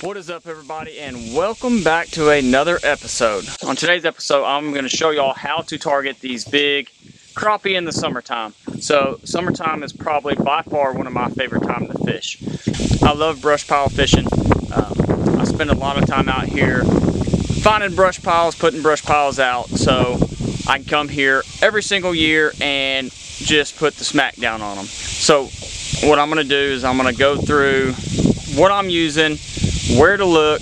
What is up, everybody, and welcome back to another episode. On today's episode, I'm going to show y'all how to target these big crappie in the summertime. So summertime is probably by far one of my favorite times to fish. I love brush pile fishing. I spend a lot of time out here finding brush piles, putting brush piles out, so I can come here every single year and just put the smack down on them. So what I'm going to do is I'm going to go through what I'm using, where to look,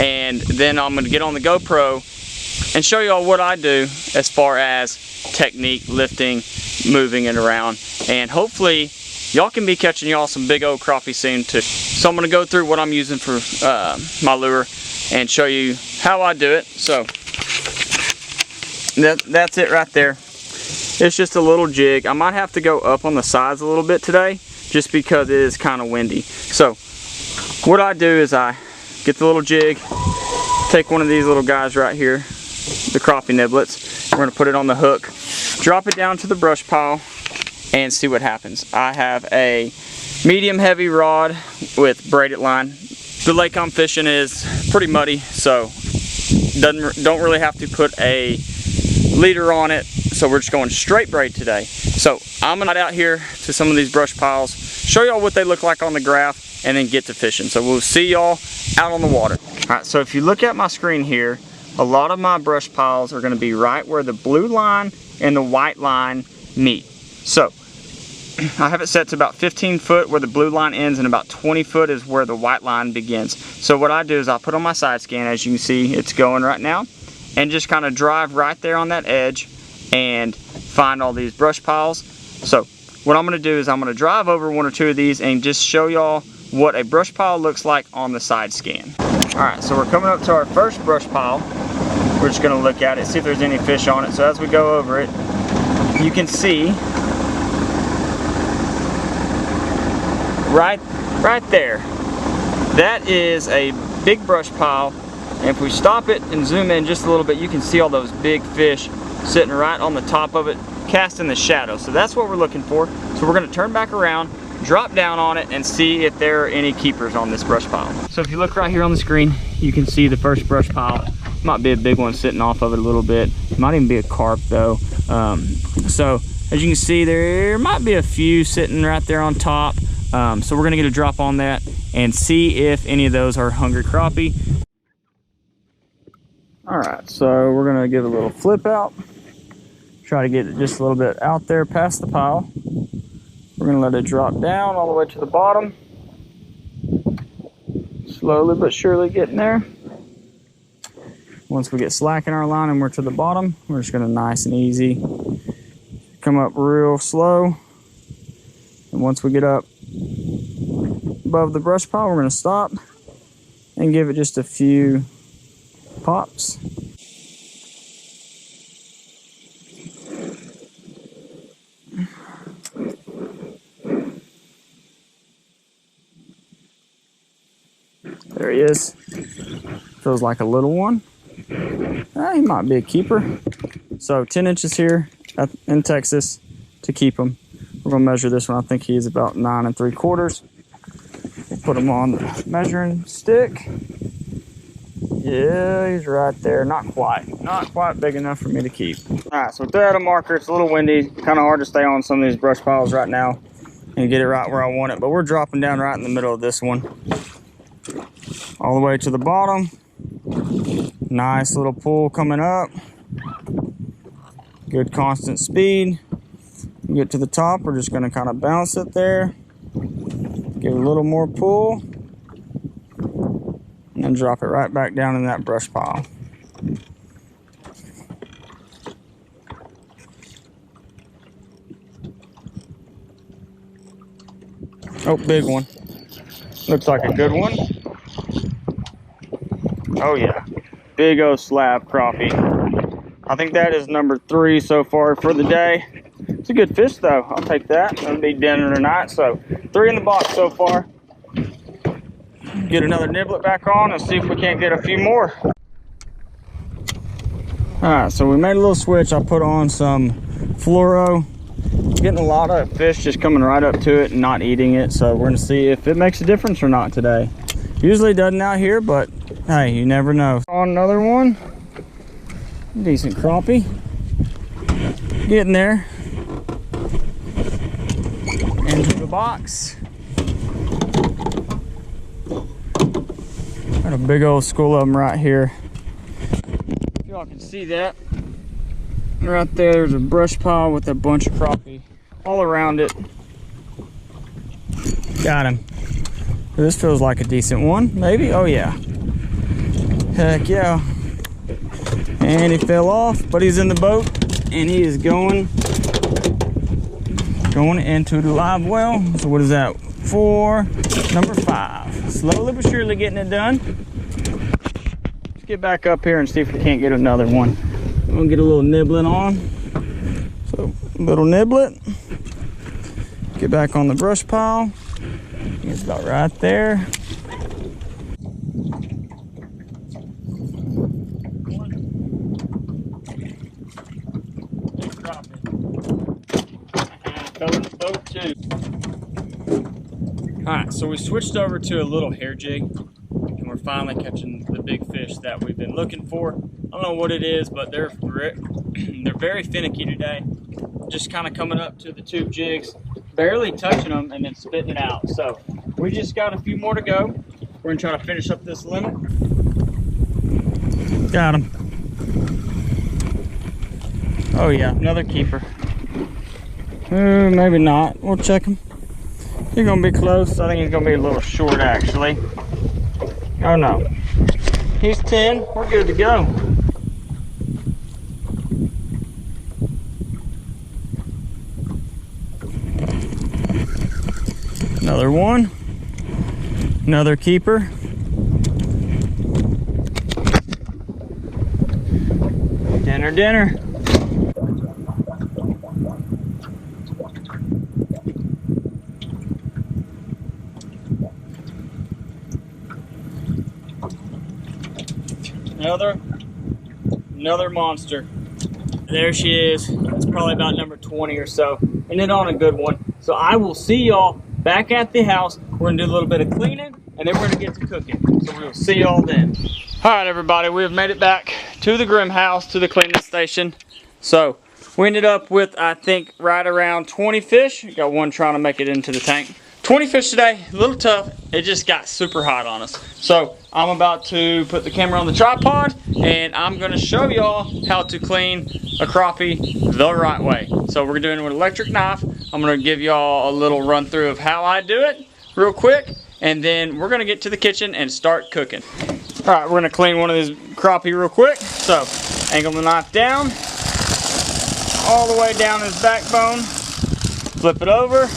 and then I'm going to get on the GoPro and show y'all what I do as far as technique, lifting, moving it around, and hopefully y'all can be catching y'all some big old crappie soon too. So I'm going to go through what I'm using for my lure and show you how I do it. So that's it right there. It's just a little jig. I might have to go up on the sides a little bit today just because it is kind of windy. So what I do is I get the little jig, take one of these little guys right here, the crappie niblets. We're going to put it on the hook, drop it down to the brush pile, and see what happens. I have a medium heavy rod with braided line. The lake I'm fishing is pretty muddy, so don't really have to put a leader on it. So we're just going straight braid today. So I'm gonna head out here to some of these brush piles, show y'all what they look like on the graph, and then get to fishing. So we'll see y'all out on the water. All right, so if you look at my screen here, a lot of my brush piles are gonna be right where the blue line and the white line meet. So I have it set to about 15 foot where the blue line ends, and about 20 foot is where the white line begins. So what I do is I put on my side scan, as you can see it's going right now, and just kind of drive right there on that edge and find all these brush piles. So what I'm going to do is I'm going to drive over one or two of these and just show y'all what a brush pile looks like on the side scan. Alright, so we're coming up to our first brush pile. We're just going to look at it, see if there's any fish on it. So as we go over it, you can see right there, that is a big brush pile. And if we stop it and zoom in just a little bit, you can see all those big fish sitting right on the top of it, casting the shadow. So that's what we're looking for. So we're going to turn back around, drop down on it, and see if there are any keepers on this brush pile. So if you look right here on the screen, you can see the first brush pile. Might be a big one sitting off of it a little bit. Might even be a carp though. So as you can see, there might be a few sitting right there on top. So we're going to get a drop on that and see if any of those are hungry crappie. Alright, so we're going to give it a little flip out. Try to get it just a little bit out there past the pile. We're going to let it drop down all the way to the bottom. Slowly but surely getting there. Once we get slack in our line and we're to the bottom, we're just going to nice and easy come up real slow. And once we get up above the brush pile, we're going to stop and give it just a few pops. There he is. Feels like a little one. He might be a keeper. So 10 inches here in Texas to keep him. We're going to measure this one. I think he's about 9 3/4. We'll put him on the measuring stick. Yeah, he's right there. Not quite big enough for me to keep. All right, so we threw out a marker. It's a little windy, kind of hard to stay on some of these brush piles right now and get it right where I want it, but we're dropping down right in the middle of this one. All the way to the bottom. Nice little pull coming up. Good constant speed. Get to the top, we're just gonna kind of bounce it there. Give it a little more pull. And then drop it right back down in that brush pile. Oh, big one. Looks like a good one. Oh yeah, big old slab crappie. I think that is number 3 so far for the day. It's a good fish though, I'll take that. It'll be dinner tonight, so 3 in the box so far. Get another niblet back on and see if we can't get a few more. Alright, so we made a little switch. I put on some fluoro. Getting a lot of fish just coming right up to it and not eating it, so we're gonna see if it makes a difference or not today. Usually doesn't out here, but hey, you never know. On another one. Decent crappie. Getting there. Into the box. Got a big old school of them right here. If y'all can see that. Right there, there's a brush pile with a bunch of crappie all around it. Got him. This feels like a decent one, maybe? Oh yeah. Heck yeah. And he fell off, but he's in the boat and he is going into the live well. So what is that? Number 5. Slowly but surely getting it done. Let's get back up here and see if we can't get another one. I'm gonna get a little nibbling on. So little niblet. Get back on the brush pile. It's about right there. Fell in the boat too. Alright, so we switched over to a little hair jig and we're finally catching the big fish that we've been looking for. I don't know what it is, but they're very finicky today. Just kind of coming up to the tube jigs, barely touching them and then spitting it out. So we just got a few more to go. We're gonna try to finish up this limit. Got him. Oh yeah, another keeper. Maybe not. We'll check him. He's gonna be close. I think he's gonna be a little short actually. Oh no. He's 10. We're good to go. Another one. Another keeper. Dinner. Another monster. There she is. It's probably about number 20 or so. And then on a good one. So I will see y'all back at the house. We're gonna do a little bit of cleaning and then we're gonna get to cooking. So we'll see y'all then. All right, everybody, we have made it back to the Grimm house, to the cleaning station. So we ended up with, I think, right around 20 fish. Got one trying to make it into the tank. 20 fish today, a little tough. It just got super hot on us. So I'm about to put the camera on the tripod and I'm gonna show y'all how to clean a crappie the right way. So we're doing it with an electric knife. I'm gonna give y'all a little run through of how I do it real quick, and then we're gonna get to the kitchen and start cooking. All right, we're gonna clean one of these crappie real quick. So angle the knife down, all the way down his backbone, flip it over,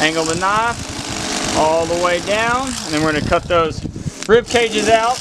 angle the knife all the way down, and then we're gonna cut those rib cages out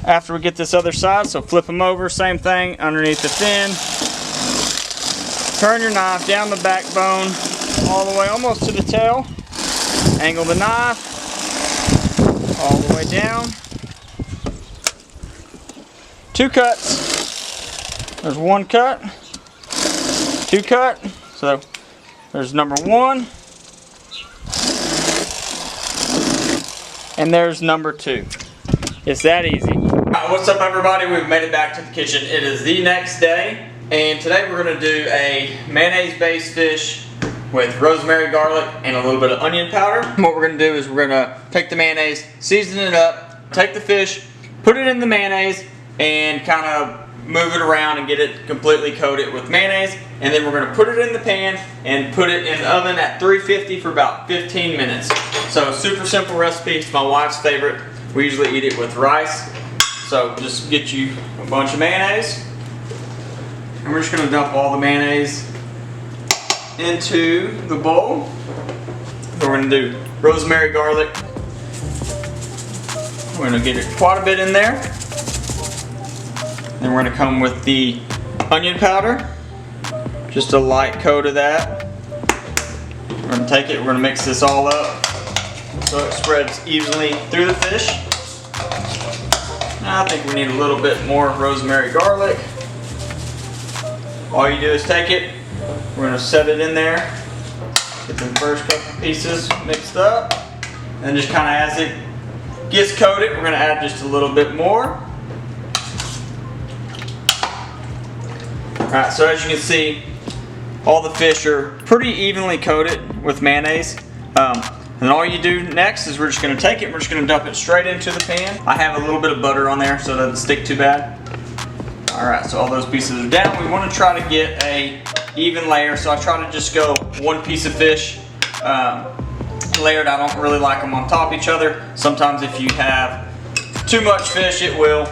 after we get this other side. So flip them over, same thing underneath the fin. Turn your knife down the backbone all the way almost to the tail. Angle the knife all the way down. 2 cuts. There's 1 cut, 2 cut. So there's number 1. And there's number 2. It's that easy. What's up, everybody? We've made it back to the kitchen. It is the next day, and today we're gonna do a mayonnaise-based fish with rosemary, garlic, and a little bit of onion powder. And what we're gonna do is we're gonna take the mayonnaise, season it up, take the fish, put it in the mayonnaise, and kind of move it around and get it completely coated with mayonnaise. And then we're gonna put it in the pan and put it in the oven at 350 for about 15 minutes. So super simple recipe. It's my wife's favorite. We usually eat it with rice. So just get you a bunch of mayonnaise. And we're just gonna dump all the mayonnaise into the bowl. We're gonna do rosemary, garlic. We're gonna get it quite a bit in there. Then we're gonna come with the onion powder. Just a light coat of that. We're gonna take it, we're gonna mix this all up so it spreads evenly through the fish. Now I think we need a little bit more rosemary, garlic. All you do is take it, we're gonna set it in there, get the first couple pieces mixed up, and just kind of as it gets coated, we're gonna add just a little bit more. Alright, so as you can see, all the fish are pretty evenly coated with mayonnaise. And all you do next is we're just going to take it, we're just going to dump it straight into the pan. I have a little bit of butter on there so it doesn't stick too bad. Alright, so all those pieces are down. We want to try to get a even layer, so I try to just go one piece of fish layered. I don't really like them on top of each other. Sometimes if you have too much fish, it will.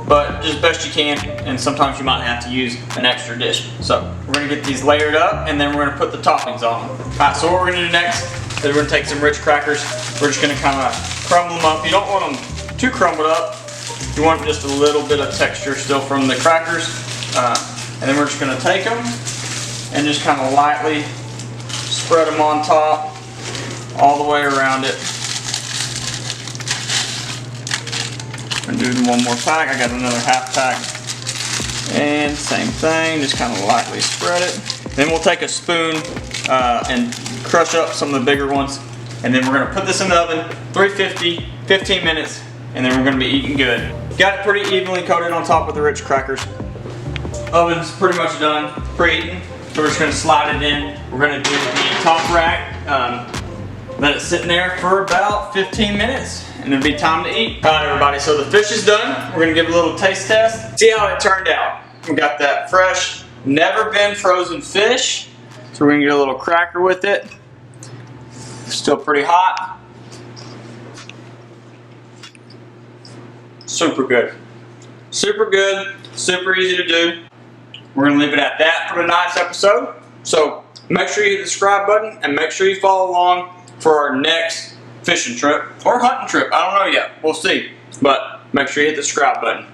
But just best you can, and sometimes you might have to use an extra dish. So we're going to get these layered up, and then we're going to put the toppings on them. Alright, so what we're going to do next is we're going to take some Ritz crackers. We're just going to kind of crumble them up. You don't want them too crumbled up. You want just a little bit of texture still from the crackers. And then we're just going to take them and just kind of lightly spread them on top all the way around it. I'm going to do one more pack. I got another half pack. And same thing, just kind of lightly spread it. Then we'll take a spoon and crush up some of the bigger ones. And then we're going to put this in the oven, 350, 15 minutes, and then we're going to be eating good. Got it pretty evenly coated on top of the Ritz crackers. Oven's pretty much done, preheating. So we're just going to slide it in. We're going to do the top rack. Let it sit in there for about 15 minutes and it'll be time to eat. Alright everybody, so the fish is done. We're gonna give it a little taste test. See how it turned out. We got that fresh, never been frozen fish. So we're gonna get a little cracker with it. Still pretty hot. Super good. Super good, super easy to do. We're gonna leave it at that for tonight's episode. So make sure you hit the subscribe button and make sure you follow along for our next fishing trip or hunting trip. I don't know yet. We'll see. But make sure you hit the subscribe button.